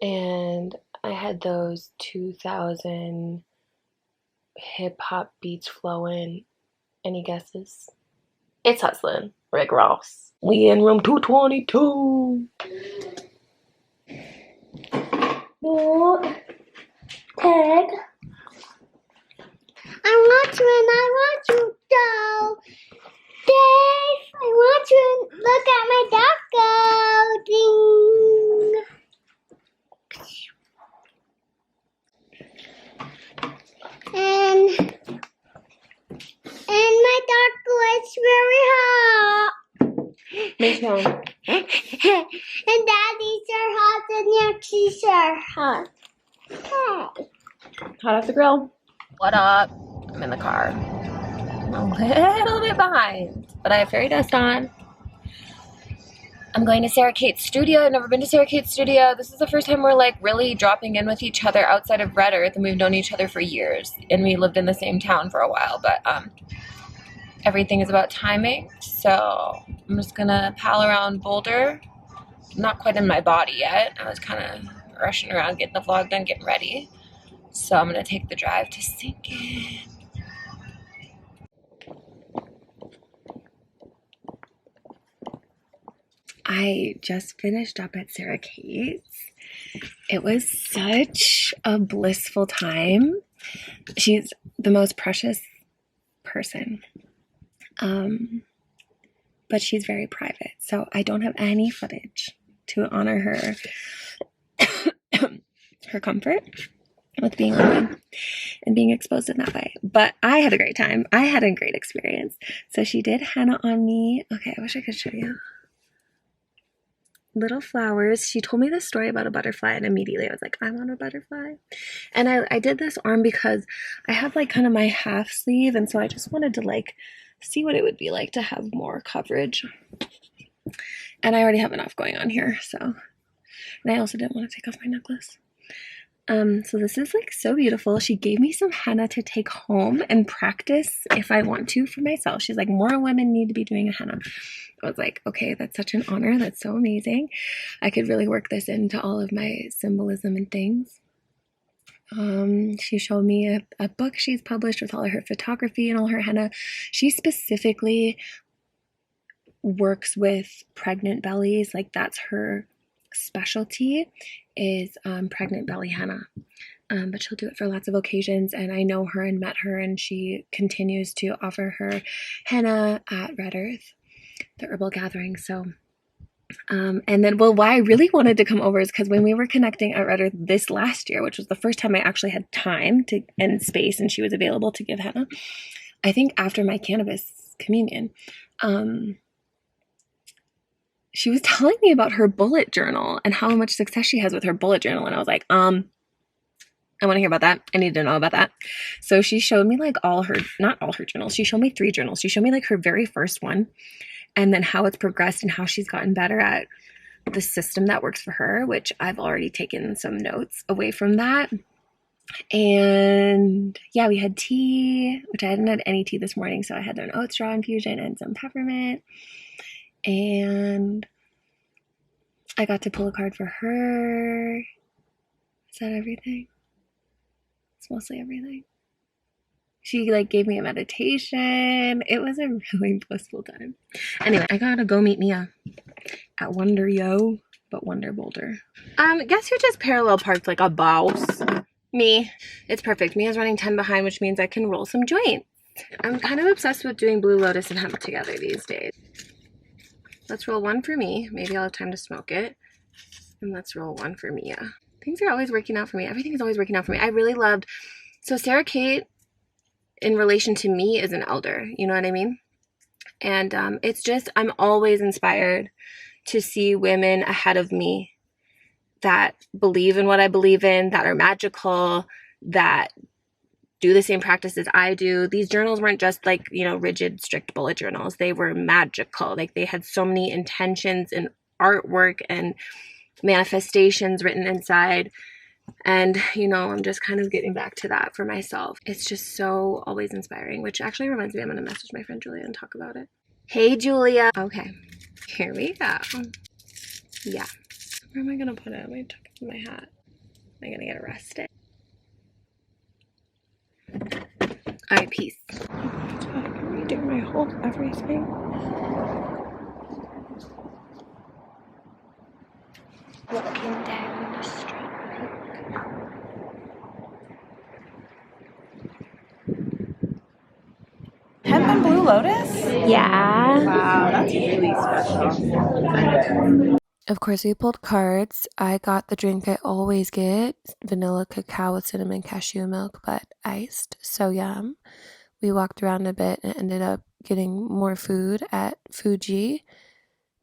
and I had those 2000 hip hop beats flowing. Any guesses? It's Hustlin', Rick Ross. We in room 222. Peg. I want you go. Dave, I want you to look at my dog go. Ding. And my dog was very hot. Me too. And Daddy's are hot and your cheese are hot. Hey. Hot off the grill. What up? I'm in the car. I'm a little bit behind, but I have fairy dust on. I'm going to Sarah Kate's studio. I've never been to Sarah Kate's studio. This is the first time we're like really dropping in with each other outside of Red Earth, and we've known each other for years, and we lived in the same town for a while, but everything is about timing. So I'm just gonna pal around Boulder. Not quite in my body yet. I was kind of rushing around getting the vlog done, getting ready. So I'm gonna take the drive to sink in. I just finished up at Sarah Kate's. It was such a blissful time. She's the most precious person. But she's very private, so I don't have any footage to honor her her comfort with being online and being exposed in that way. But I had a great time. I had a great experience. So she did henna on me. Okay, I wish I could show you. Little flowers. She told me this story about a butterfly, and immediately I was like, I want a butterfly. And I did this arm because I have like kind of my half sleeve, and so I just wanted to like see what it would be like to have more coverage. And I already have enough going on here, so. And I also didn't want to take off my necklace. So this is like so beautiful. She gave me some henna to take home and practice if I want to for myself. She's like, more women need to be doing a henna. I was like, okay, that's such an honor. That's so amazing. I could really work this into all of my symbolism and things. She showed me a book she's published with all of her photography and all her henna. She specifically works with pregnant bellies. Like that's her specialty is pregnant belly henna. But she'll do it for lots of occasions, and I know her and met her, and she continues to offer her henna at Red Earth, the herbal gathering. So and then, well, why I really wanted to come over is because when we were connecting at Red Earth this last year, which was the first time I actually had time to and space, and she was available to give henna, I think after my cannabis communion, she was telling me about her bullet journal and how much success she has with her bullet journal. And I was like, I want to hear about that. I need to know about that. So she showed me like not all her journals. She showed me 3 journals. She showed me like her very first one, and then how it's progressed and how she's gotten better at the system that works for her, which I've already taken some notes away from that. And yeah, we had tea, which I hadn't had any tea this morning. So I had an oat straw infusion and some peppermint. And I got to pull a card for her. Is that everything? It's mostly everything. She like gave me a meditation. It was a really blissful time. Anyway, I gotta go meet Mia at Wonder Yo, but Wonder Boulder. Guess who just parallel parked like a boss? Me. It's perfect. Mia's running 10 behind, which means I can roll some joints. I'm kind of obsessed with doing Blue Lotus and hemp together these days. Let's roll 1 for me. Maybe I'll have time to smoke it. And let's roll 1 for Mia. Things are always working out for me. Everything is always working out for me. I really loved... So Sarah Kate, in relation to me, is an elder. You know what I mean? And it's just, I'm always inspired to see women ahead of me that believe in what I believe in, that are magical, that do the same practices I do. These journals weren't just like, you know, rigid, strict bullet journals. They were magical. Like they had so many intentions and artwork and manifestations written inside. And, you know, I'm just kind of getting back to that for myself. It's just so always inspiring, which actually reminds me, I'm going to message my friend Julia and talk about it. Hey, Julia. Okay, here we go. Yeah. Where am I gonna put it? I might tuck it in my hat. Am I gonna get arrested? Alright, peace. I'm reading my whole everything. Walking down the street. Hemp and Blue Lotus? Yeah. Wow, that's really special. Of course, we pulled cards. I got the drink I always get, vanilla cacao with cinnamon cashew milk, but iced. So yum. We walked around a bit and ended up getting more food at Fuji.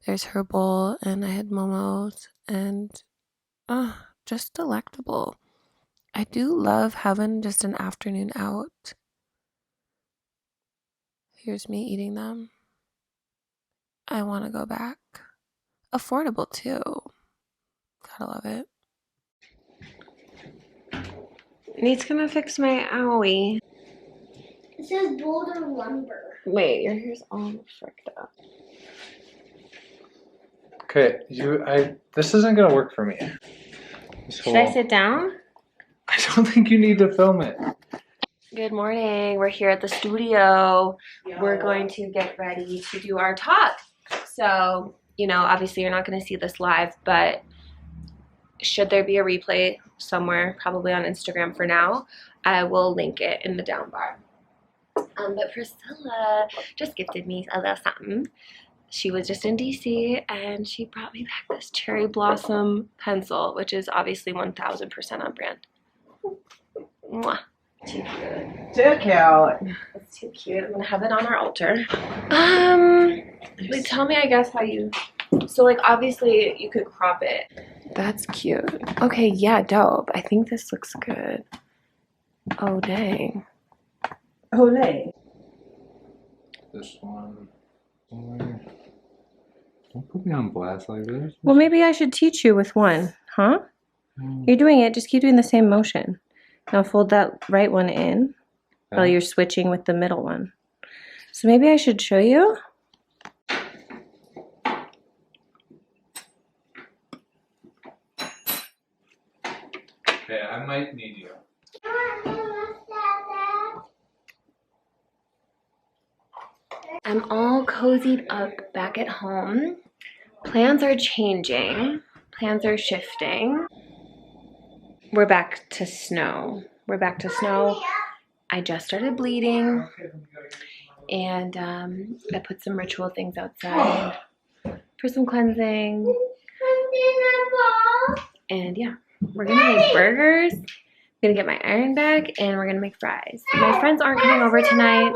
There's her bowl, and I had momos, and just delectable. I do love having just an afternoon out. Here's me eating them. I want to go back. Affordable too. Gotta love it. Nate's gonna fix my owie. It says Boulder Lumber. Wait, your hair's all fricked up. Okay, this isn't gonna work for me. Should I sit down? I don't think you need to film it. Good morning. We're here at the studio. We're going to get ready to do our talk. So, you know, obviously you're not going to see this live, but should there be a replay somewhere, probably on Instagram for now, I will link it in the down bar. But Priscilla just gifted me a little something. She was just in DC and she brought me back this cherry blossom pencil, which is obviously 1000% on brand. Mwah. Too cute. Too cute. It's too cute. I'm gonna have it on our altar. Like, tell me, I guess, how you. So, like, obviously, you could crop it. That's cute. Okay, yeah, dope. I think this looks good. Oh, dang. Olay. This one. Don't put me on blast like this. Well, maybe I should teach you with one, huh? You're doing it, just keep doing the same motion. Now fold that right one in while you're switching with the middle one. So maybe I should show you. Okay, I might need you. I'm all cozied up back at home. Plans are changing. Plans are shifting. We're back to snow. I just started bleeding, and I put some ritual things outside for some cleansing. And yeah, we're gonna make burgers. I'm gonna get my iron back, and we're gonna make fries. My friends aren't coming over tonight.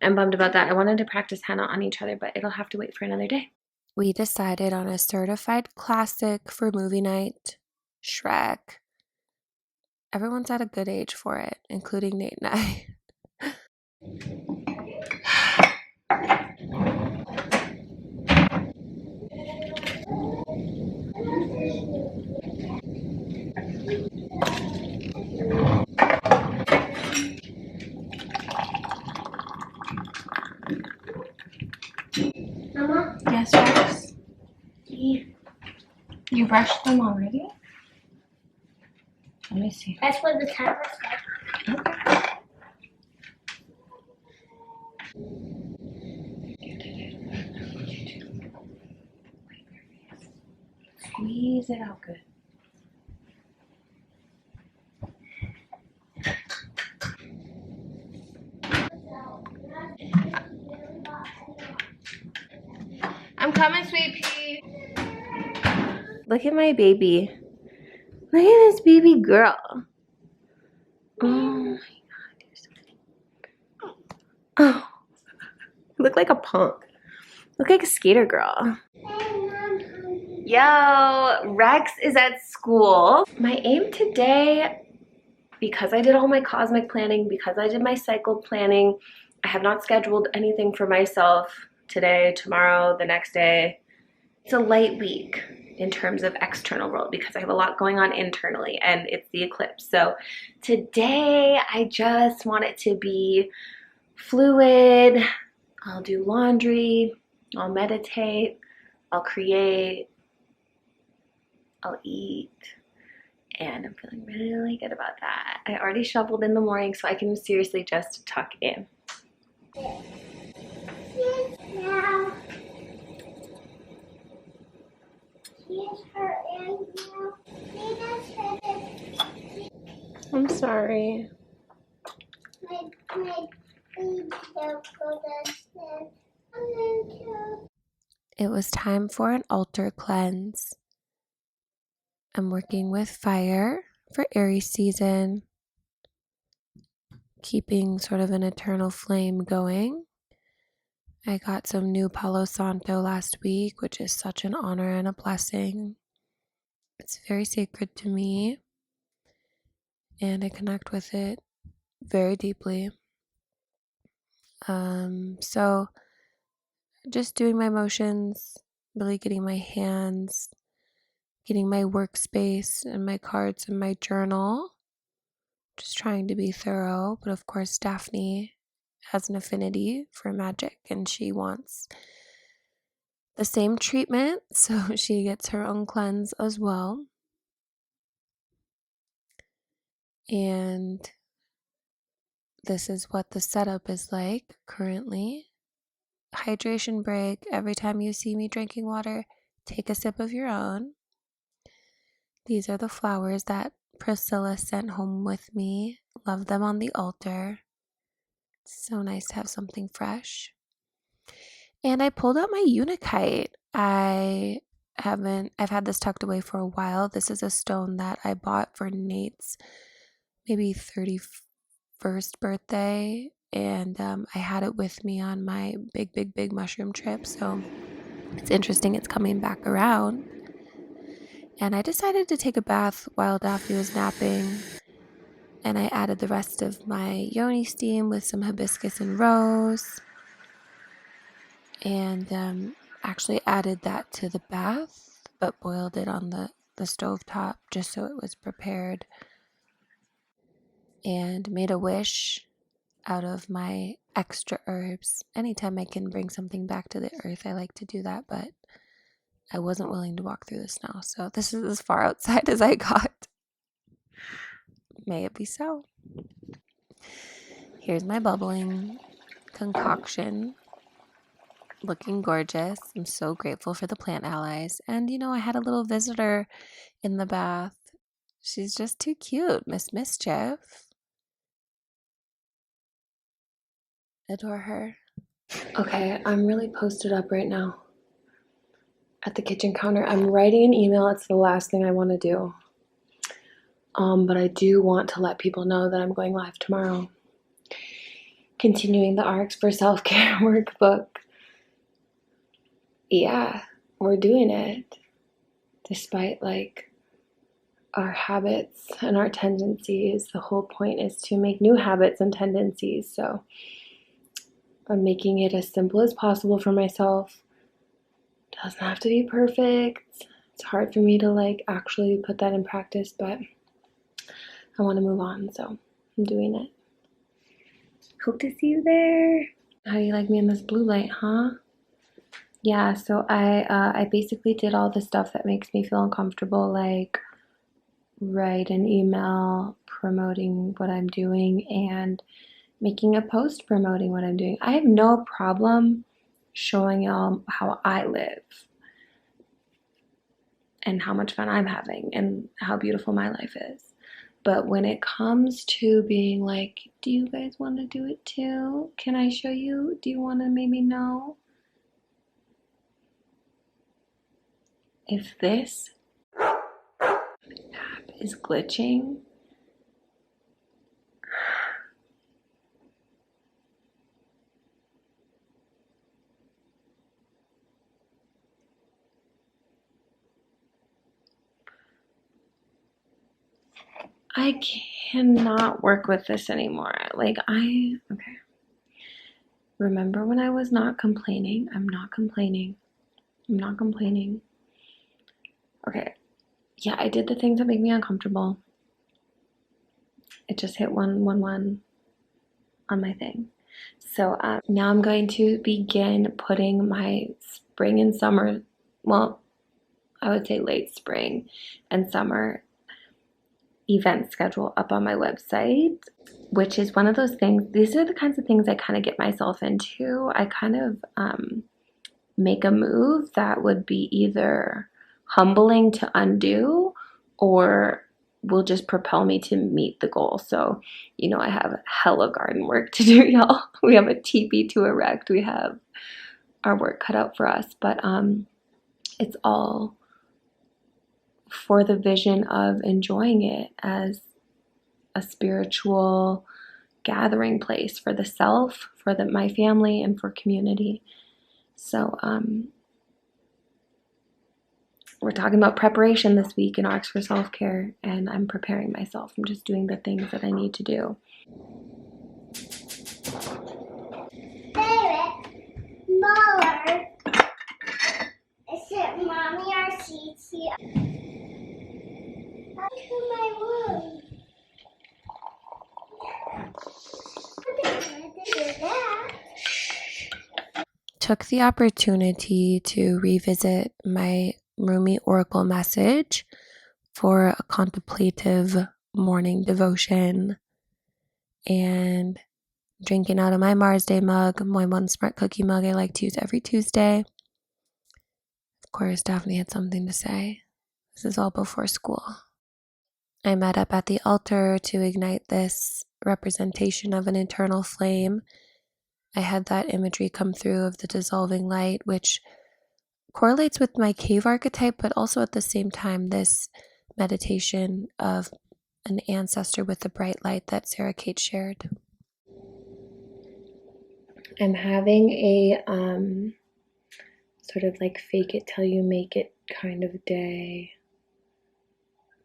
I'm bummed about that. I wanted to practice henna on each other, but it'll have to wait for another day. We decided on a certified classic for movie night, Shrek. Everyone's at a good age for it, including Nate and I. Mama? Yes, Rex? You brushed them already? Let me see. That's what the timer said. Squeeze it out good. I'm coming, sweet pea. Look at my baby. Look at this baby girl. Oh my god, you're so cute. Oh, you look like a punk. Look like a skater girl. Yo, Rex is at school. My aim today, because I did all my cosmic planning, because I did my cycle planning, I have not scheduled anything for myself today, tomorrow, the next day. It's a light week in terms of external world because I have a lot going on internally and it's the eclipse. So today I just want it to be fluid. I'll do laundry, I'll meditate, I'll create, I'll eat. And I'm feeling really good about that. I already shoveled in the morning, so I can seriously just tuck in. Now. Here's her and now. Here's her. I'm sorry. My baby don't go downstairs. I'm going to. It was time for an altar cleanse. I'm working with fire for Aries season, keeping sort of an eternal flame going. I got some new Palo Santo last week, which is such an honor and a blessing. It's very sacred to me, and I connect with it very deeply. So just doing my motions, really getting my hands, getting my workspace and my cards and my journal, just trying to be thorough. But of course, Daphne has an affinity for magic and she wants the same treatment, so she gets her own cleanse as well. And this is what the setup is like currently. Hydration break. Every time you see me drinking water, take a sip of your own. These are the flowers that Priscilla sent home with me. Love them on the altar. It's so nice to have something fresh. And I pulled out my Unikite. I've had this tucked away for a while. This is a stone that I bought for Nate's maybe 31st birthday. And I had it with me on my big mushroom trip. So it's interesting it's coming back around. And I decided to take a bath while Daphne was napping. And I added the rest of my yoni steam with some hibiscus and rose. And actually added that to the bath, but boiled it on the stove top just so it was prepared. And made a wish out of my extra herbs. Anytime I can bring something back to the earth, I like to do that, but I wasn't willing to walk through the snow, so this is as far outside as I got. May it be so. Here's my bubbling concoction. Looking gorgeous. I'm so grateful for the plant allies. And I had a little visitor in the bath. She's just too cute, Miss Mischief. Adore her. Okay, I'm really posted up right now at the kitchen counter. I'm writing an email. It's the last thing I want to do. But I do want to let people know that I'm going live tomorrow. Continuing the arcs for Self Care Workbook. Yeah, we're doing it. Despite our habits and our tendencies, the whole point is to make new habits and tendencies. So I'm making it as simple as possible for myself. Doesn't have to be perfect. It's hard for me to actually put that in practice, but I want to move on, so I'm doing it. Hope to see you there. How do you like me in this blue light, huh? Yeah, so I basically did all the stuff that makes me feel uncomfortable, like write an email promoting what I'm doing and making a post promoting what I'm doing. I have no problem showing y'all how I live and how much fun I'm having and how beautiful my life is. But when it comes to being like, do you guys want to do it too? Can I show you? Do you want to maybe know? If this app is glitching, I cannot work with this anymore. Okay. Remember when I was not complaining? I'm not complaining. Okay. Yeah, I did the things that make me uncomfortable. It just hit 111 on my thing. So now I'm going to begin putting my spring and summer, well, I would say late spring and summer event schedule up on my website, which is one of those things. These are the kinds of things I kind of get myself into. I kind of make a move that would be either humbling to undo or will just propel me to meet the goal. So, you know, I have hella garden work to do, y'all. We have a teepee to erect. We have our work cut out for us, but it's all for the vision of enjoying it as a spiritual gathering place for the self, for my family, and for community. So we're talking about preparation this week in Arcs for Self-Care, and I'm preparing myself. I'm just doing the things that I need to do. Smaller. Is it mommy or Cece? To my room. Took the opportunity to revisit my Rumi Oracle message for a contemplative morning devotion and drinking out of my Mars Day mug, my one smart cookie mug I like to use every Tuesday. Of course, Daphne had something to say. This is all before school. I met up at the altar to ignite this representation of an internal flame. I had that imagery come through of the dissolving light, which correlates with my cave archetype, but also at the same time, this meditation of an ancestor with the bright light that Sarah Kate shared. I'm having a sort of like fake it till you make it kind of day,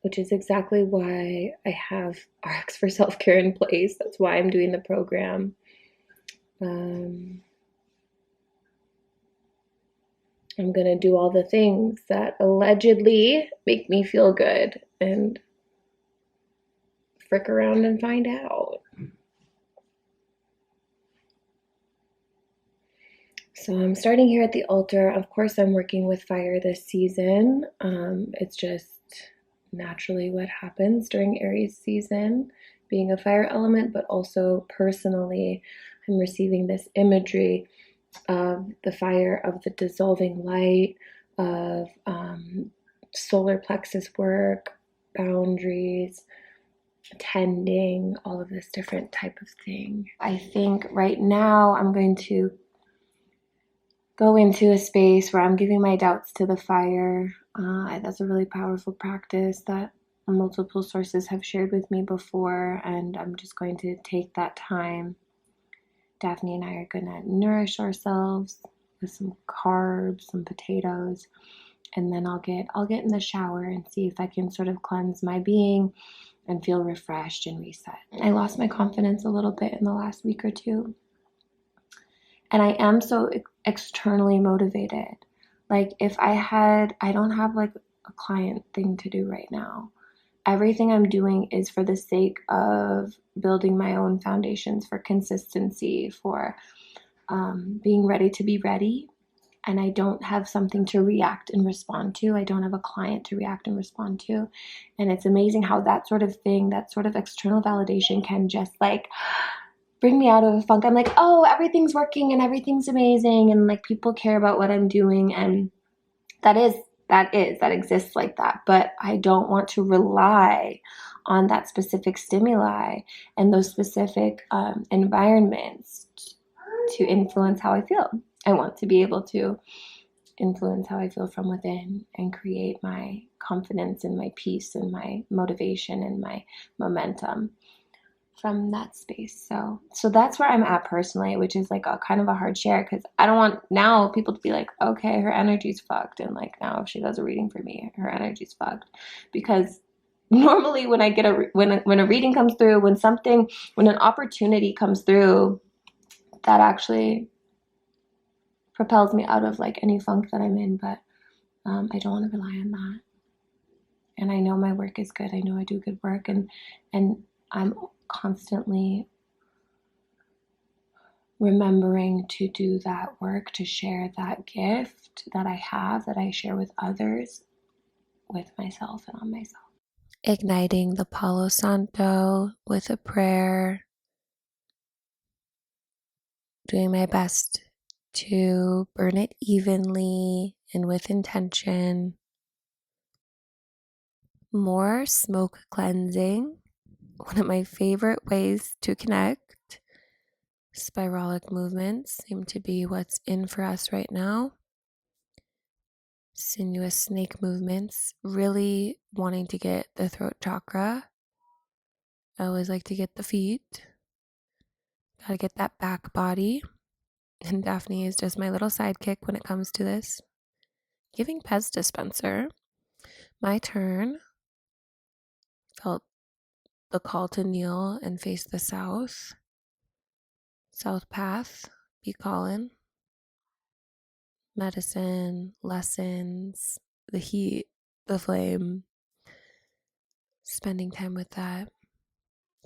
which is exactly why I have Arcs for Self-Care in place. That's why I'm doing the program. I'm going to do all the things that allegedly make me feel good and frick around and find out. So I'm starting here at the altar. Of course, I'm working with fire this season. It's just naturally what happens during Aries season, being a fire element, but also personally, I'm receiving this imagery of the fire, of the dissolving light, of solar plexus work, boundaries, tending, all of this different type of thing. I think right now I'm going to go into a space where I'm giving my doubts to the fire. That's a really powerful practice that multiple sources have shared with me before, and I'm just going to take that time. Daphne and I are going to nourish ourselves with some carbs, some potatoes, and then I'll get in the shower and see if I can sort of cleanse my being and feel refreshed and reset. I lost my confidence a little bit in the last week or two. And I am so externally motivated. Like if I don't have like a client thing to do right now. Everything I'm doing is for the sake of building my own foundations for consistency, for being ready to be ready. And I don't have something to react and respond to. I don't have a client to react and respond to. And it's amazing how that sort of thing, that sort of external validation can just like bring me out of a funk. I'm like, oh, everything's working and everything's amazing. And like people care about what I'm doing. And that exists like that. But I don't want to rely on that specific stimuli and those specific environments to influence how I feel. I want to be able to influence how I feel from within and create my confidence and my peace and my motivation and my momentum from that space. So that's where I'm at personally, which is like a kind of a hard share because I don't want now people to be like, okay, her energy's fucked. And like now if she does a reading for me, her energy's fucked. Because normally when I get when a reading comes through, when an opportunity comes through that actually propels me out of like any funk that I'm in, but I don't want to rely on that. And I know my work is good. I know I do good work, and I'm constantly remembering to do that work, to share that gift that I have, that I share with others with myself and on myself. Igniting the Palo Santo with a prayer. Doing my best to burn it evenly and with intention. More smoke cleansing. One of my favorite ways to connect. Spiralic movements seem to be what's in for us right now. Sinuous snake movements, really wanting to get the throat chakra. I always like to get the feet. Gotta get that back body. And Daphne is just my little sidekick when it comes to this. Giving Pez dispenser. My turn. Felt the call to kneel and face the south. South path, be calling. Medicine, lessons, the heat, the flame. Spending time with that.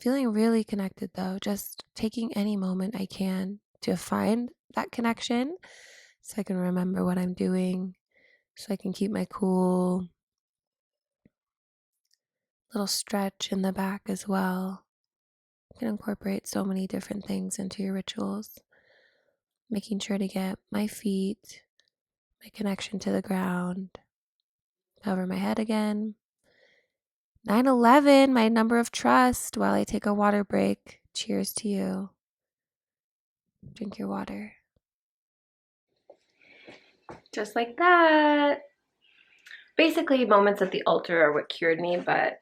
Feeling really connected though, just taking any moment I can to find that connection so I can remember what I'm doing, so I can keep my cool. Little stretch in the back as well. You can incorporate so many different things into your rituals. Making sure to get my feet, my connection to the ground. Cover my head again. 9/11, my number of trust, while I take a water break. Cheers to you. Drink your water. Just like that. Basically, moments at the altar are what cured me, but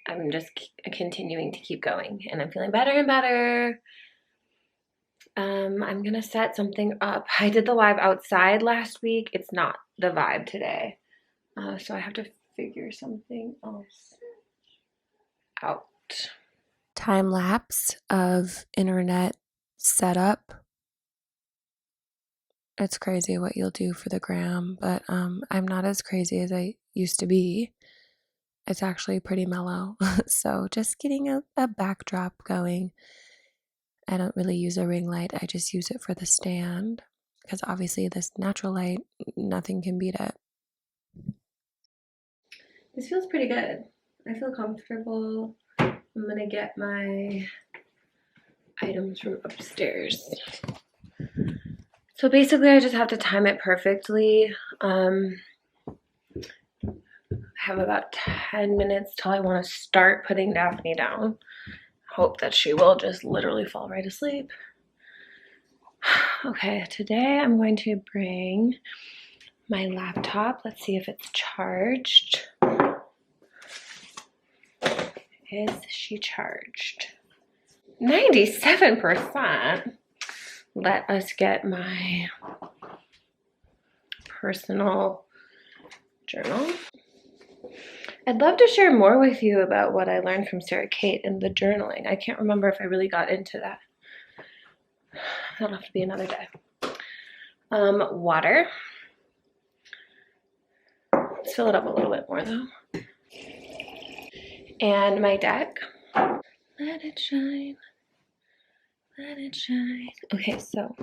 I'm just continuing to keep going, and I'm feeling better and better. I'm gonna set something up. I did the live outside last week. It's not the vibe today, so I have to figure something else out. Time lapse of internet setup. It's crazy what you'll do for the gram, but I'm not as crazy as I used to be. It's actually pretty mellow. So just getting a backdrop going. I don't really use a ring light. I just use it for the stand because obviously this natural light, nothing can beat it. This feels pretty good. I feel comfortable. I'm gonna get my items from upstairs. So basically I just have to time it perfectly. I have about 10 minutes till I want to start putting Daphne down. Hope that she will just literally fall right asleep. Okay, today I'm going to bring my laptop. Let's see if it's charged. Is she charged? 97%. Let us get my personal journal. I'd love to share more with you about what I learned from Sarah Kate in the journaling. I can't remember if I really got into that. That'll have to be another day. Water. Let's fill it up a little bit more though. And my deck. Let it shine. Let it shine. Okay, so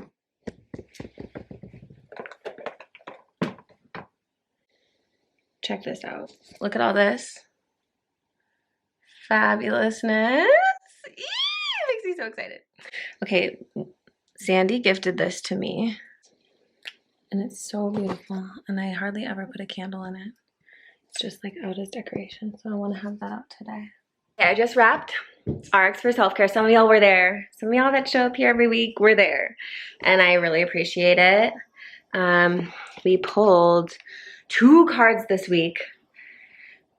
check this out. Look at all this fabulousness. Makes me so excited. Okay, Sandy gifted this to me. And it's so beautiful. And I hardly ever put a candle in it. It's just like out as decoration. So I want to have that out today. Okay, I just wrapped RX for self-care. Some of y'all were there. Some of y'all that show up here every week were there. And I really appreciate it. We pulled 2 cards this week.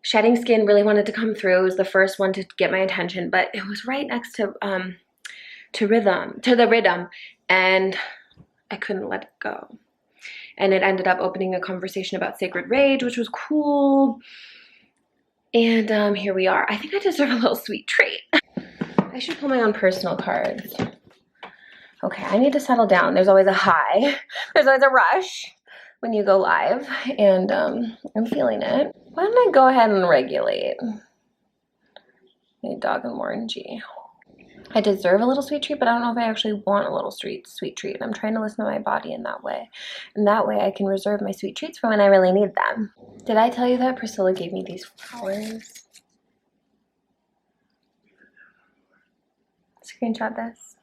Shedding Skin really wanted to come through. It was the first one to get my attention, but it was right next to the rhythm, and I couldn't let it go. And it ended up opening a conversation about sacred rage, which was cool. And here we are. I think I deserve a little sweet treat. I should pull my own personal cards. Okay, I need to settle down. There's always a high. There's always a rush when you go live, and I'm feeling it. Why don't I go ahead and regulate? My dog and Warren G. I deserve a little sweet treat, but I don't know if I actually want a little sweet treat. I'm trying to listen to my body in that way. And that way I can reserve my sweet treats for when I really need them. Did I tell you that Priscilla gave me these flowers? Screenshot this.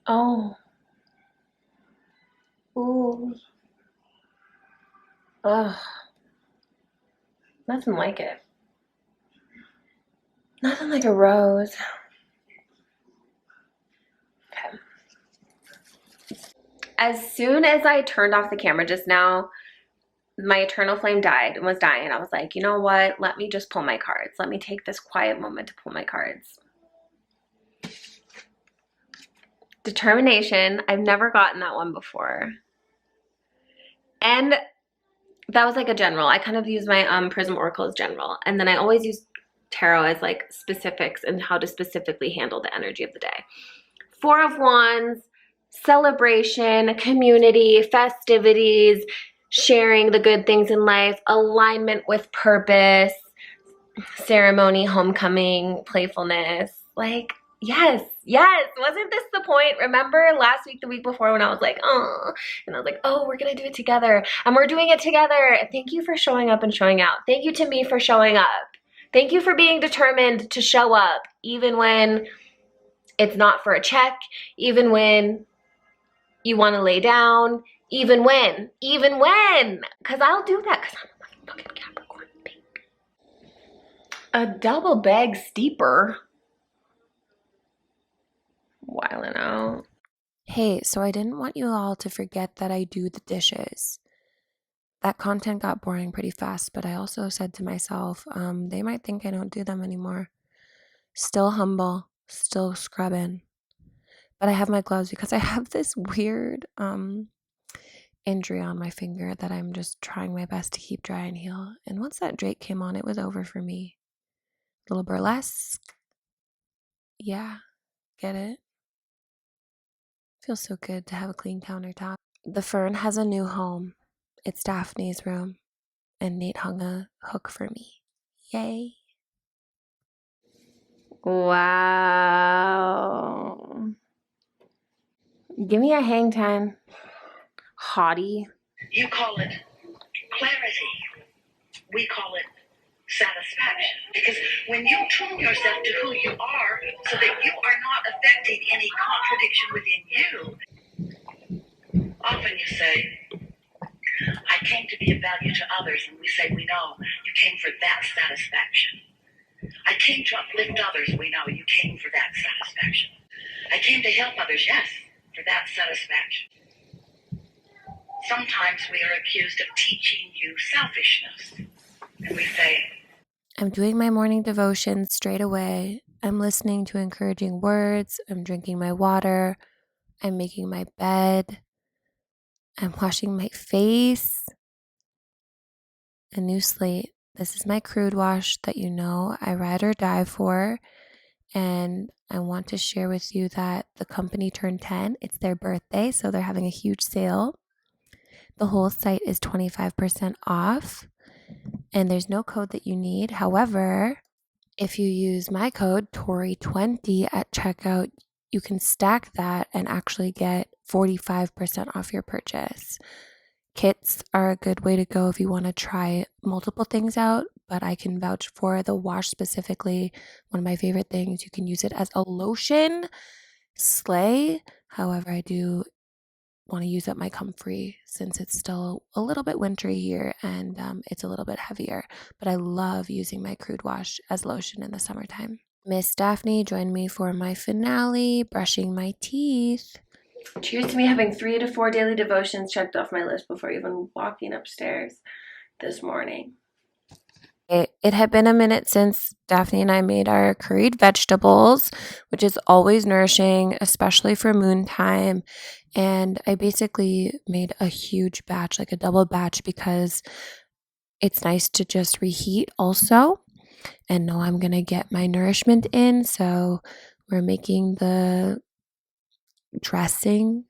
Oh. Ooh. Ugh. Nothing like it. Nothing like a rose. Okay. As soon as I turned off the camera just now, my eternal flame died and was dying. I was like, you know what? Let me just pull my cards. Let me take this quiet moment to pull my cards. Determination. I've never gotten that one before. And that was like a general. I kind of use my Prism Oracle as general. And then I always use tarot as like specifics and how to specifically handle the energy of the day. Four of Wands, celebration, community, festivities, sharing the good things in life, alignment with purpose, ceremony, homecoming, playfulness. Like, yes, wasn't this the point? Remember last week, the week before, when I was like, oh, and I was like, oh, we're gonna do it together, and we're doing it together. Thank you for showing up and showing out. Thank you to me for showing up. Thank you for being determined to show up, even when it's not for a check, even when you want to lay down, even when, because I'll do that because I'm a fucking Capricorn, baby. A double bag steeper. Wildin' out. Hey, so I didn't want you all to forget that I do the dishes. That content got boring pretty fast, but I also said to myself, they might think I don't do them anymore. Still humble, still scrubbing. But I have my gloves because I have this weird injury on my finger that I'm just trying my best to keep dry and heal. And once that Drake came on, it was over for me. A little burlesque. Yeah, get it? Feels so good to have a clean countertop. The Fern has a new home. It's Daphne's room. And Nate hung a hook for me. Yay. Wow. Give me a hang time. Hottie. You call it clarity. We call it satisfaction. Because when you tune yourself to who you are so that you are not affecting any contradiction within you, often you say, I came to be of value to others, and we say, we know you came for that satisfaction. I came to uplift others, we know you came for that satisfaction. I came to help others, yes, for that satisfaction. Sometimes we are accused of teaching you selfishness, and we say, I'm doing my morning devotion straight away. I'm listening to encouraging words. I'm drinking my water. I'm making my bed. I'm washing my face. A new slate. This is my crude wash that you know I ride or die for. And I want to share with you that the company turned 10. It's their birthday, so they're having a huge sale. The whole site is 25% off. And there's no code that you need. However, if you use my code Tori20 at checkout, you can stack that and actually get 45% off your purchase. Kits are a good way to go if you want to try multiple things out, but I can vouch for the wash specifically. One of my favorite things, you can use it as a lotion. Slay. However, I do want to use up my comfrey since it's still a little bit wintry here and it's a little bit heavier, but I love using my crude wash as lotion in the summertime. Miss Daphne joined me for my finale, brushing my teeth. Cheers to me having 3 to 4 daily devotions checked off my list before even walking upstairs this morning. It had been a minute since Daphne and I made our curried vegetables, which is always nourishing, especially for moon time. And I basically made a huge batch, like a double batch, because it's nice to just reheat also. and know I'm going to get my nourishment in. So we're making the dressing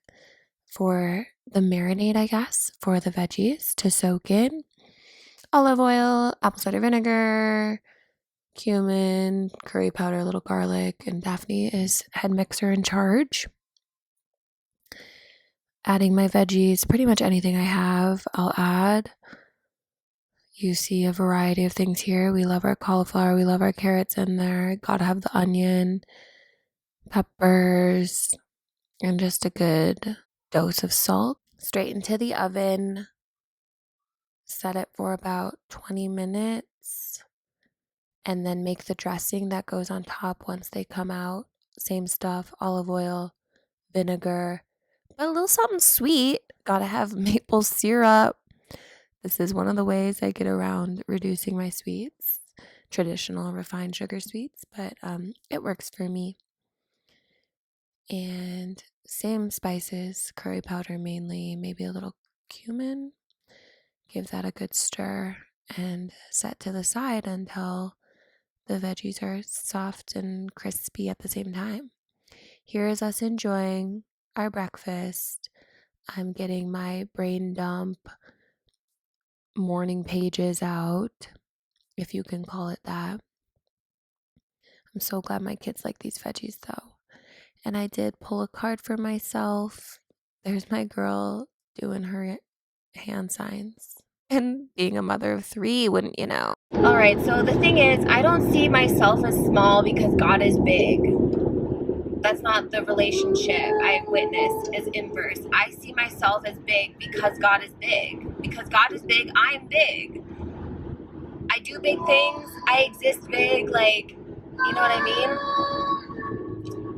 for the marinade, I guess, for the veggies to soak in. Olive oil, apple cider vinegar, cumin, curry powder, a little garlic, and Daphne is head mixer in charge. Adding my veggies, pretty much anything I have, I'll add. You see a variety of things here. We love our cauliflower, we love our carrots in there. Gotta have the onion, peppers, and just a good dose of salt. Straight into the oven. Set it for about 20 minutes. And then make the dressing that goes on top once they come out. Same stuff, olive oil, vinegar, but a little something sweet. Gotta have maple syrup. This is one of the ways I get around reducing my sweets. Traditional refined sugar sweets, but it works for me. And same spices, curry powder mainly, maybe a little cumin. Give that a good stir and set to the side until the veggies are soft and crispy at the same time. Here is us enjoying our breakfast. I'm getting my brain dump morning pages out, if you can call it that. I'm so glad my kids like these veggies though. And I did pull a card for myself. There's my girl doing her hand signs. And being a mother of 3, wouldn't you know? All right, so the thing is, I don't see myself as small because God is big. That's not the relationship I've witnessed as inverse. I see myself as big because God is big. Because God is big, I'm big. I do big things. I exist big. Like, you know what I mean?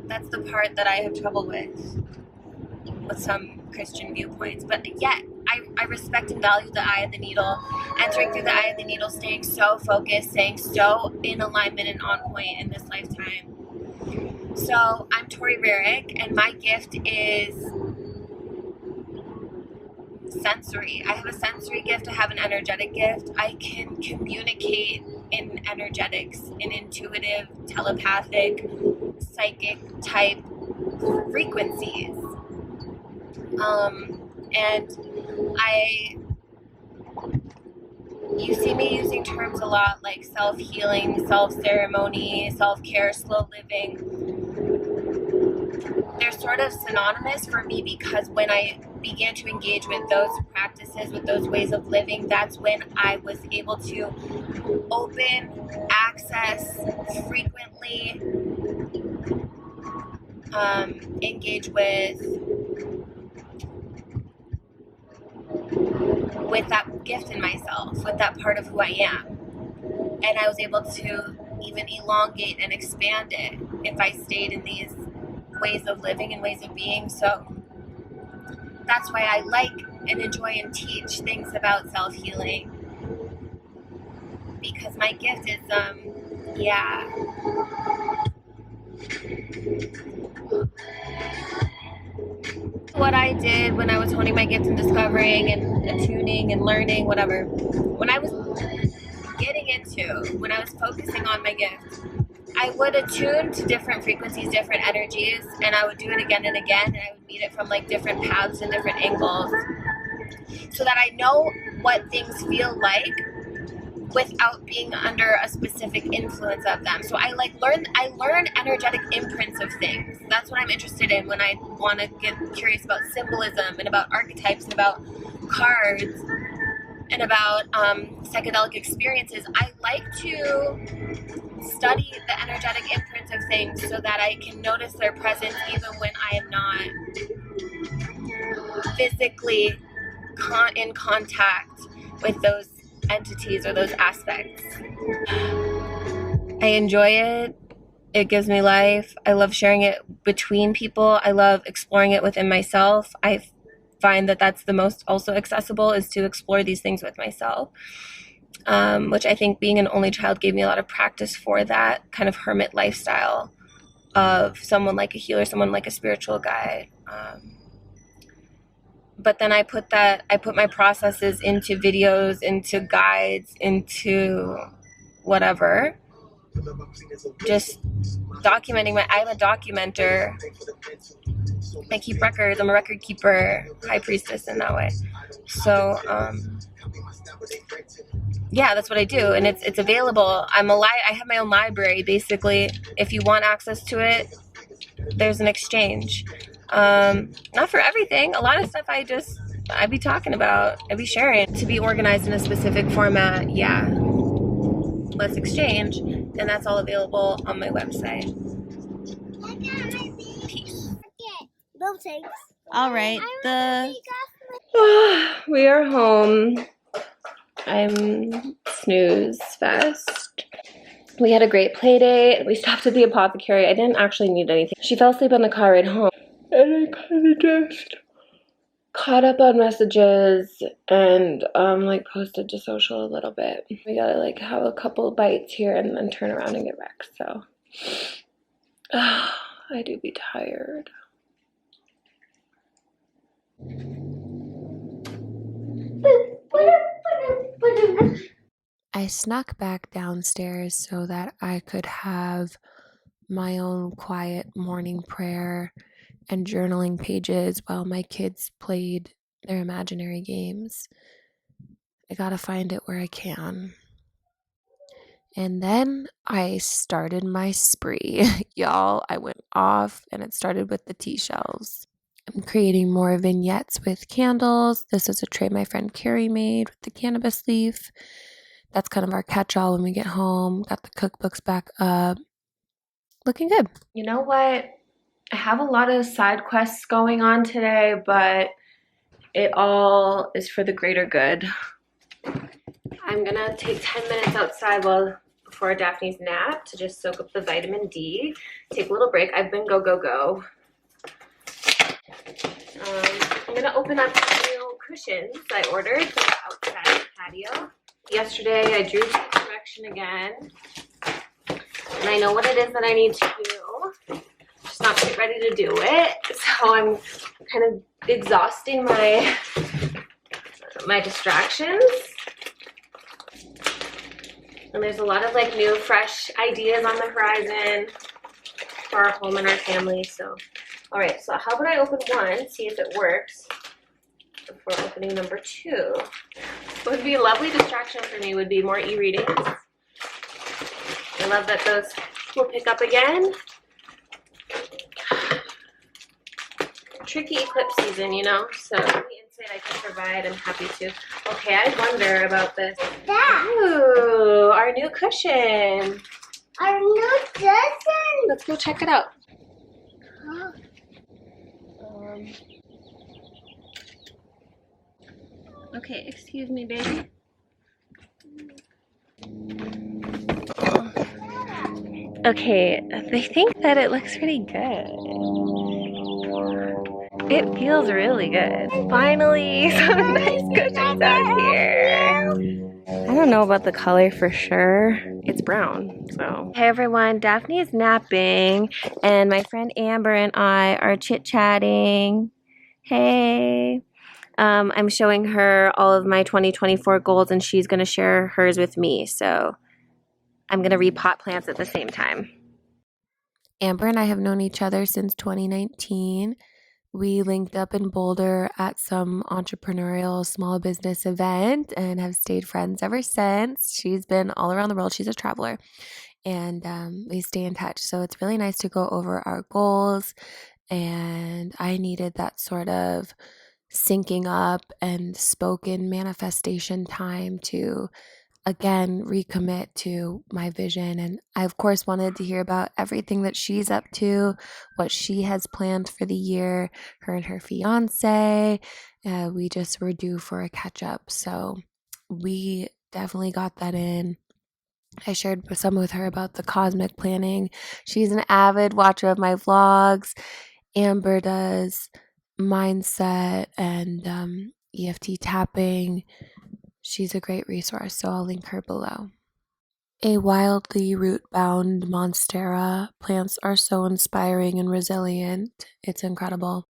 That's the part that I have trouble with some Christian viewpoints. But yet, I respect and value the eye of the needle, entering through the eye of the needle, staying so focused, staying so in alignment and on point in this lifetime. So I'm Tori Rarick, and my gift is sensory. I have a sensory gift. I have an energetic gift. I can communicate in energetics, in intuitive, telepathic, psychic type frequencies. And you see me using terms a lot like self-healing, self-ceremony, self-care, slow living. They're sort of synonymous for me because when I began to engage with those practices, with those ways of living, that's when I was able to open, access, frequently engage with that gift in myself, with that part of who I am. And I was able to even elongate and expand it if I stayed in these ways of living and ways of being. So that's why I like and enjoy and teach things about self-healing, because my gift is what I did when I was honing my gift and discovering and attuning and learning, whatever. When I was focusing on my gift, I would attune to different frequencies, different energies, and I would do it again and again, and I would meet it from like different paths and different angles, so that I know what things feel like without being under a specific influence of them. So I learn energetic imprints of things. That's what I'm interested in when I want to get curious about symbolism and about archetypes and about cards and about psychedelic experiences. I like to study the energetic imprints of things so that I can notice their presence even when I am not physically in contact with those entities or those aspects. I enjoy it. It gives me life. I love sharing it between people. I love exploring it within myself. I find that that's the most also accessible, is to explore these things with myself, which I think being an only child gave me a lot of practice for that kind of hermit lifestyle of someone like a healer, someone like a spiritual guide. But then I put my processes into videos, into guides, into whatever. just documenting I'm a documenter. I keep records. I'm a record keeper, high priestess in that way. So, yeah, that's what I do, and it's available. I have my own library, basically. If you want access to it, there's an exchange. Not for everything. A lot of stuff I'd be talking about, I'd be sharing. To be organized in a specific format, yeah. Let's exchange, and that's all available on my website. Peace. All right, we are home. I'm snooze fest. We had a great play date. We stopped at the apothecary. I didn't actually need anything. She fell asleep on the car ride home. And I kind of just caught up on messages and like posted to social a little bit. We gotta like have a couple bites here and then turn around and get wrecked. So I do be tired. I snuck back downstairs so that I could have my own quiet morning prayer and journaling pages while my kids played their imaginary games. I gotta find it where I can. And then I started my spree. Y'all, I went off and it started with the tea shelves. I'm creating more vignettes with candles. This is a tray my friend Carrie made with the cannabis leaf. That's kind of our catch-all when we get home. Got the cookbooks back up. Looking good. You know what? I have a lot of side quests going on today, but it all is for the greater good. I'm gonna take 10 minutes outside before Daphne's nap to just soak up the vitamin D. Take a little break. I've been go. I'm gonna open up the new cushions I ordered for the outside patio. Yesterday I drew the direction again, and I know what it is that I need to do. Just not quite ready to do it, so I'm kind of exhausting my distractions. And there's a lot of like new, fresh ideas on the horizon for our home and our family. So, all right. So how about I open one, see if it works, before opening number 2. What would be a lovely distraction for me would be more e-readings. I love that those will pick up again. Tricky eclipse season, you know, so any insight I can provide, I'm happy to. Okay, I wonder about this. Ooh, our new cushion. Our new cushion. Let's go check it out. Okay, excuse me, baby. Okay, they think that it looks pretty good. It feels really good. Finally, some nice cushions out here. I don't know about the color for sure. It's brown, so. Hey everyone, Daphne is napping, and my friend Amber and I are chit-chatting. Hey. I'm showing her all of my 2024 goals, and she's gonna share hers with me, so I'm gonna repot plants at the same time. Amber and I have known each other since 2019. We linked up in Boulder at some entrepreneurial small business event and have stayed friends ever since. She's been all around the world. She's a traveler, and we stay in touch. So it's really nice to go over our goals, and I needed that sort of syncing up and spoken manifestation time to again recommit to my vision. And I of course wanted to hear about everything that she's up to, what she has planned for the year, her and her fiance. We just were due for a catch up, so we definitely got that in. I shared some with her about the cosmic planning. She's an avid watcher of my vlogs. Amber does mindset and EFT tapping. She's a great resource, so I'll link her below. A wildly root-bound monstera. Plants are so inspiring and resilient. It's incredible.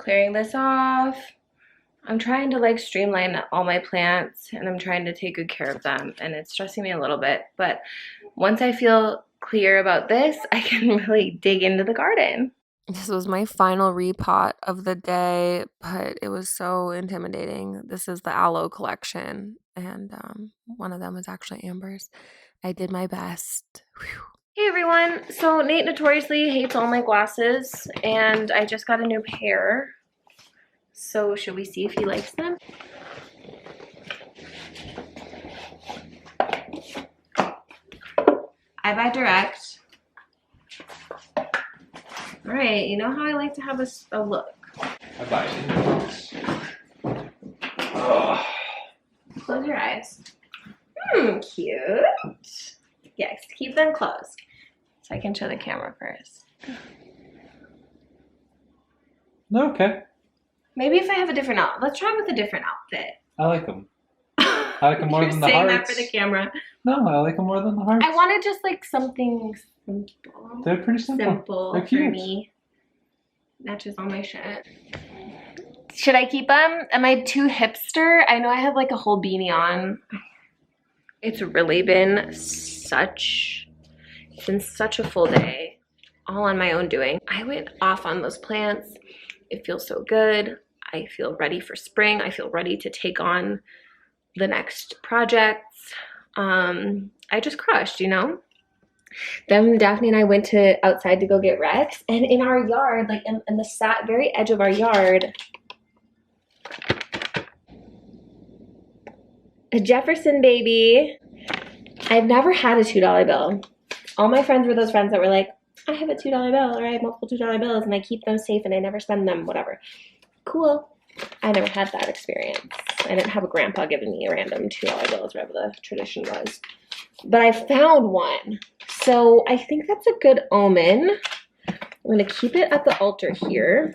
clearing this off. I'm trying to like streamline all my plants and I'm trying to take good care of them, and it's stressing me a little bit. But once I feel clear about this, I can really dig into the garden. This was my final repot of the day, but it was so intimidating. This is the aloe collection, and one of them was actually Amber's. I did my best. Whew. Hey everyone, so Nate notoriously hates all my glasses, and I just got a new pair. So should we see if he likes them? I buy direct. All right, you know how I like to have a look. I buy it. Oh. Close your eyes. Cute. Yes, keep them closed so I can show the camera first. Okay. Maybe if I have a different outfit. Let's try with a different outfit. I like them. I like them more You're than the saying hearts. that for the camera. No, I like them more than the hearts. I wanted just like something simple. They're pretty simple. Simple They're for cute. me. Matches all my shit. Should I keep them? Am I too hipster? I know I have like a whole beanie on. It's really been such a full day, all on my own doing. I went off on those plants. It feels so good. I feel ready for spring. I feel ready to take on the next projects. I just crushed, you know? Then Daphne and I went outside to go get Rex, and in our yard, like in the very edge of our yard, a Jefferson baby. I've never had a $2 bill. All my friends were those friends that were like, I have a $2 bill, or I have multiple $2 bills, and I keep them safe and I never spend them, whatever. Cool. I never had that experience. I didn't have a grandpa giving me random $2 bills, whatever the tradition was. But I found one. So I think that's a good omen. I'm going to keep it at the altar here.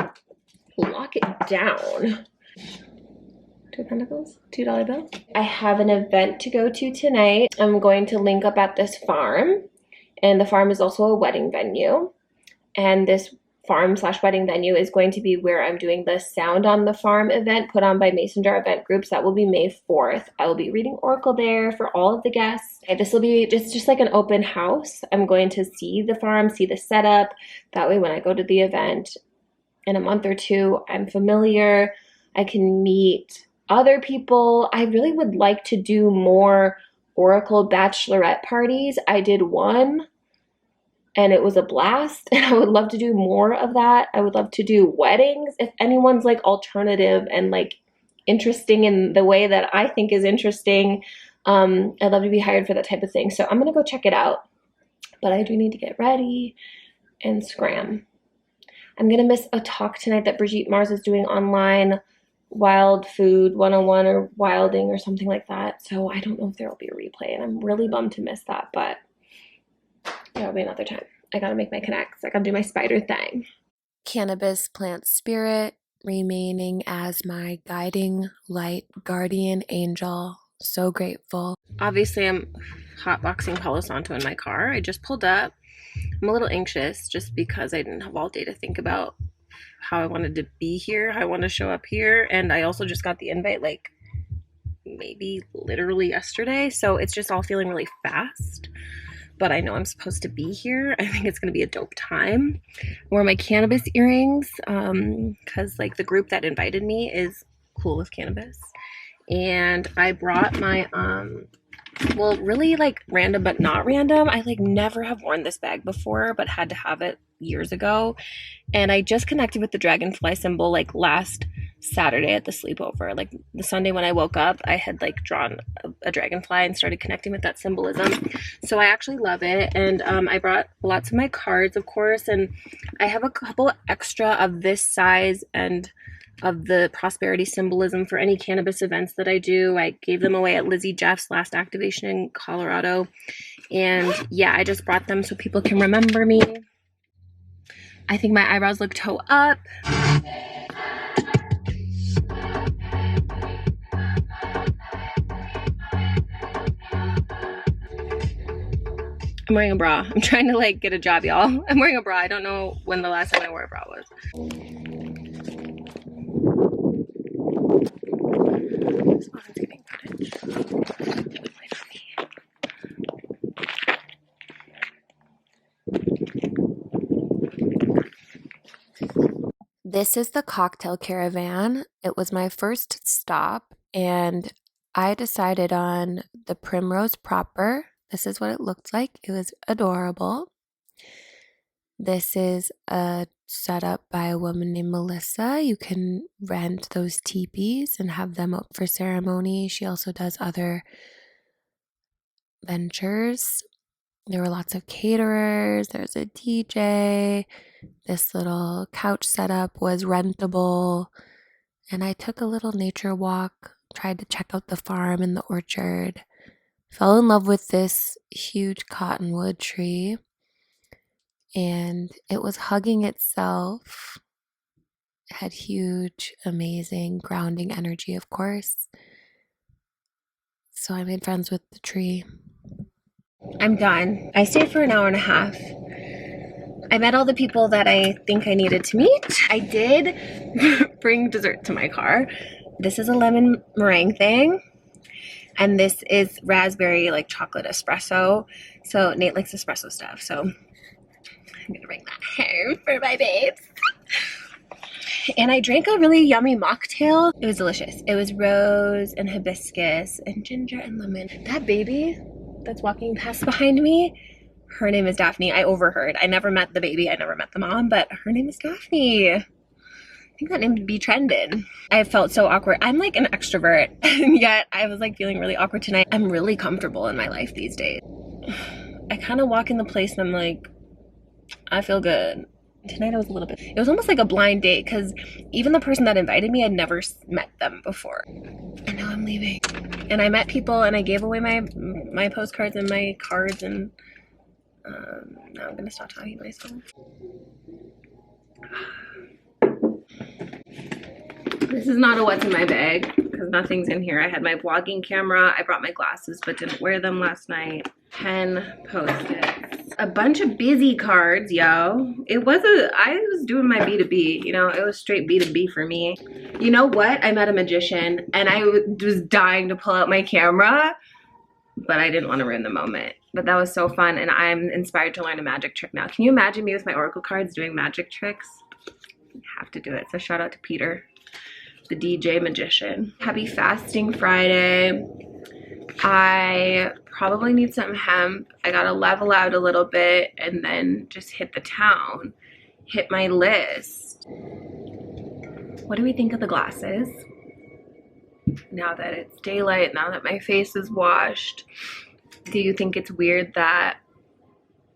Lock it down. Two of Pentacles, $2 bill. I have an event to go to tonight. I'm going to link up at this farm. And the farm is also a wedding venue. And this farm/wedding venue is going to be where I'm doing the Sound on the Farm event put on by Mason Jar Event Groups. That will be May 4th. I will be reading Oracle there for all of the guests. Okay, this will be just like an open house. I'm going to see the farm, see the setup. That way when I go to the event in a month or two, I'm familiar. I can meet other people. I really would like to do more Oracle bachelorette parties. I did one and it was a blast, and I would love to do more of that. I would love to do weddings. If anyone's like alternative and like interesting in the way that I think is interesting, I'd love to be hired for that type of thing. So I'm gonna go check it out, but I do need to get ready and scram. I'm gonna miss a talk tonight that Brigitte Mars is doing online, Wild Food 101 or Wilding or something like that. So I don't know if there will be a replay, and I'm really bummed to miss that, but there'll be another time. I gotta make my connects. I gotta do my spider thing. Cannabis plant spirit remaining as my guiding light guardian angel. So grateful. Obviously, I'm hotboxing Palo Santo in my car. I just pulled up. I'm a little anxious just because I didn't have all day to think about how I wanted to be here, how I want to show up here. And I also just got the invite like maybe literally yesterday. So it's just all feeling really fast. But I know I'm supposed to be here. I think it's going to be a dope time. I wore my cannabis earrings because like the group that invited me is cool with cannabis. And I brought my, well, really like random but not random. I like never have worn this bag before, but had to have it years ago. And I just connected with the dragonfly symbol like last Saturday at the sleepover. Like the Sunday when I woke up, I had like drawn a dragonfly and started connecting with that symbolism. So I actually love it. And I brought lots of my cards, of course, and I have a couple extra of this size and of the prosperity symbolism for any cannabis events that I do. I gave them away at Lizzie Jeff's last activation in Colorado. And yeah, I just brought them so people can remember me. I think my eyebrows look toe up. I'm wearing a bra. I'm trying to like get a job, y'all. I'm wearing a bra. I don't know when the last time I wore a bra was. This one's getting footage. This is the cocktail caravan. It was my first stop, and I decided on the Primrose Proper. This is what it looked like. It was adorable. This is a setup by a woman named Melissa. You can rent those teepees and have them up for ceremony. She also does other ventures. There were lots of caterers. There's a DJ. This little couch setup was rentable. And I took a little nature walk, tried to check out the farm and the orchard. Fell in love with this huge cottonwood tree. And it was hugging itself. It had huge, amazing grounding energy, of course. So I made friends with the tree. I'm done. I stayed for an hour and a half. I met all the people that I think I needed to meet. I did bring dessert to my car. This is a lemon meringue thing. And this is raspberry, like chocolate espresso. So Nate likes espresso stuff. So I'm going to bring that home for my babes. And I drank a really yummy mocktail. It was delicious. It was rose and hibiscus and ginger and lemon. That baby that's walking past behind me, her name is Daphne. I overheard. I never met the baby. I never met the mom, but her name is Daphne. I think that name would be trending. I felt so awkward. I'm like an extrovert, and yet I was like feeling really awkward tonight. I'm really comfortable in my life these days. I kind of walk in the place and I'm like, I feel good. Tonight I was a little bit, it was almost like a blind date because even the person that invited me, I'd never met them before. And now I'm leaving. And I met people and I gave away my postcards and my cards, and now I'm gonna stop talking to myself. This is not a what's in my bag because nothing's in here. I had my vlogging camera. I brought my glasses but didn't wear them last night. Pen, Post-its. A bunch of busy cards, yo. I was doing my B2B, you know, it was straight B2B for me. You know what? I met a magician and I was dying to pull out my camera, but I didn't want to ruin the moment. But that was so fun, and I'm inspired to learn a magic trick now. Can you imagine me with my oracle cards doing magic tricks? I have to do it. So shout out to Peter, the DJ magician. Happy fasting Friday. I probably need some hemp. I gotta level out a little bit and then just hit the town, hit my list. What do we think of the glasses? Now that it's daylight, now that my face is washed, do you think it's weird that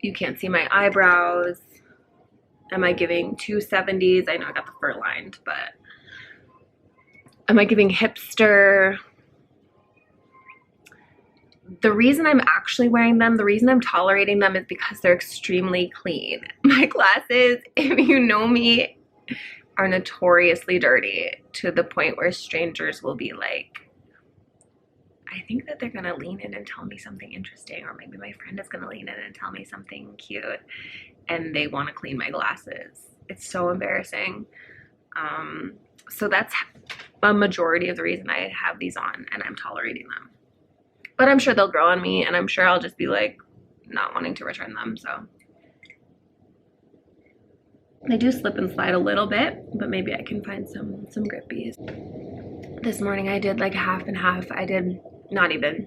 you can't see my eyebrows? Am I giving 270s? I know I got the fur lined, but am I giving hipster? The reason I'm actually wearing them, the reason I'm tolerating them is because they're extremely clean. My glasses, if you know me, are notoriously dirty to the point where strangers will be like, I think that they're gonna lean in and tell me something interesting, or maybe my friend is gonna lean in and tell me something cute, and they wanna clean my glasses. It's so embarrassing. So that's a majority of the reason I have these on and I'm tolerating them. But I'm sure they'll grow on me, and I'm sure I'll just be like not wanting to return them, so. They do slip and slide a little bit, but maybe I can find some grippies. This morning I did like half and half. I did not even.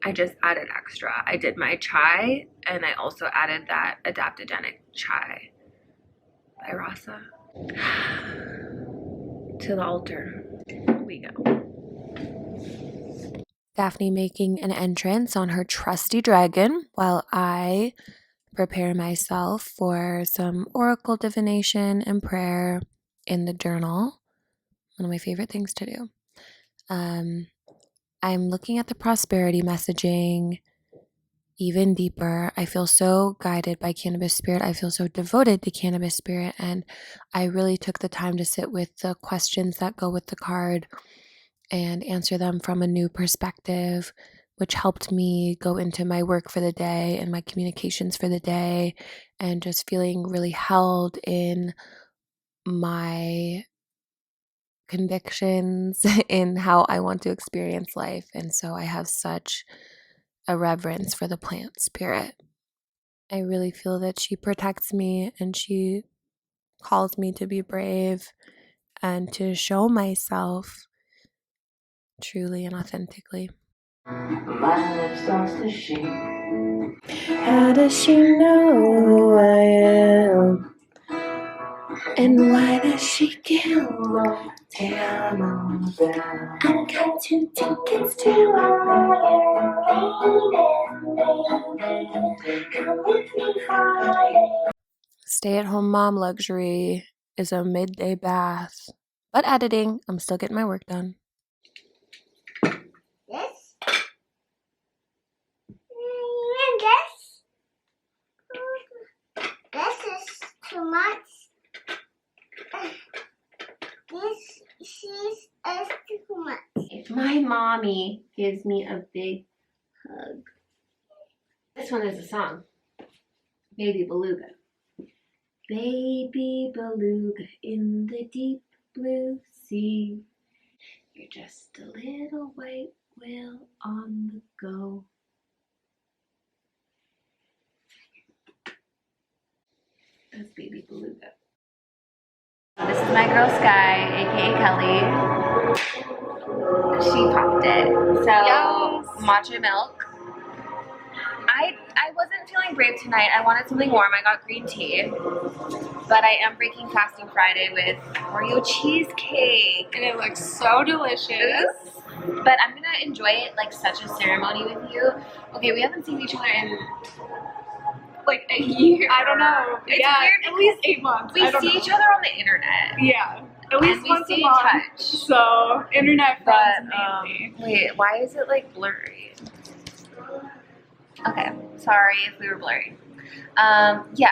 I just added extra. I did my chai, and I also added that adaptogenic chai by Rasa. To the altar we go. Daphne making an entrance on her trusty dragon while I prepare myself for some oracle divination and prayer in the journal. One of my favorite things to do. I'm looking at the prosperity messaging even deeper. I feel so guided by Cannabis Spirit. I feel so devoted to Cannabis Spirit, and I really took the time to sit with the questions that go with the card and answer them from a new perspective, which helped me go into my work for the day and my communications for the day, and just feeling really held in my convictions in how I want to experience life. And so I have such a reverence for the plant spirit. I really feel that she protects me and she calls me to be brave and to show myself truly and authentically. My lip starts to shake. How does she know who I am? And why does she care? Down on the bell. I got 2 tickets to come with me Friday. Stay-at-home mom luxury is a midday bath. But editing, I'm still getting my work done. This. And this. This is too much. This is too much. If my mommy gives me a big hug. This one is a song. Baby Beluga. Baby Beluga in the deep blue sea. You're just a little white whale on the go. That's Baby Beluga. This is my girl Sky, aka Kelly. She popped it. So matcha milk. I wasn't feeling brave tonight. I wanted something warm. I got green tea. But I am breaking fasting Friday with Oreo cheesecake. And it looks so delicious. But I'm gonna enjoy it like such a ceremony with you. Okay, we haven't seen each other in Like a year. I don't know. It's yeah, weird at least 8 months. we I don't see know. each other on the internet. Yeah. At And least we once stay a in month. touch. So internet friends But mainly. wait, why is it like blurry? Okay, sorry if we were blurry. Yeah,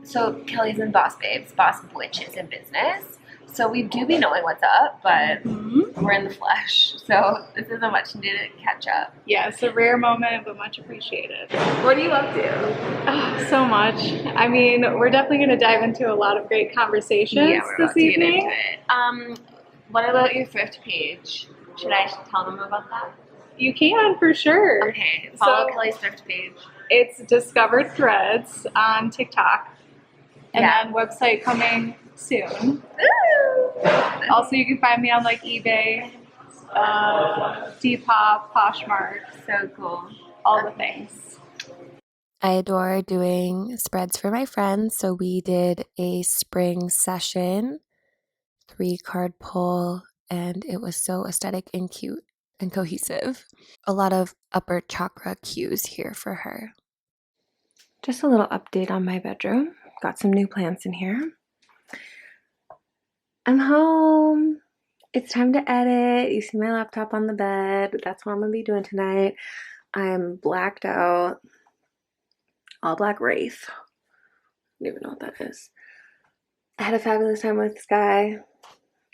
so Kelly's in Boss Babes, Boss Witches in business. So we do be knowing what's up, but we're in the flesh. So this isn't much needed to catch up. Yeah, it's a rare moment, but much appreciated. What are you up to? Oh, so much. I mean, we're definitely going to dive into a lot of great conversations Yeah, we're about this to get evening. into it. What about your Thrift page? Should I tell them about that? You can, for sure. Okay, follow So- Kelly's Thrift page. It's Discovered Threads on TikTok. And Yeah. then website coming soon. Ooh. Also, you can find me on like eBay, Depop, Poshmark, So cool. all the things. I adore doing spreads for my friends. So we did a spring session, 3-card pull, and it was so aesthetic and cute and cohesive. A lot of upper chakra cues here for her. Just a little update on my bedroom. Got some new plants in here. I'm home. It's time to edit. You see my laptop on the bed. That's what I'm going to be doing tonight. I'm blacked out. All black wraith. I don't even know what that is. I had a fabulous time with Sky.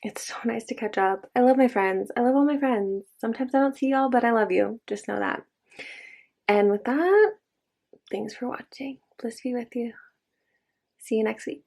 It's so nice to catch up. I love my friends. I love all my friends. Sometimes I don't see y'all, but I love you. Just know that. And with that, thanks for watching. Bliss be with you. See you next week.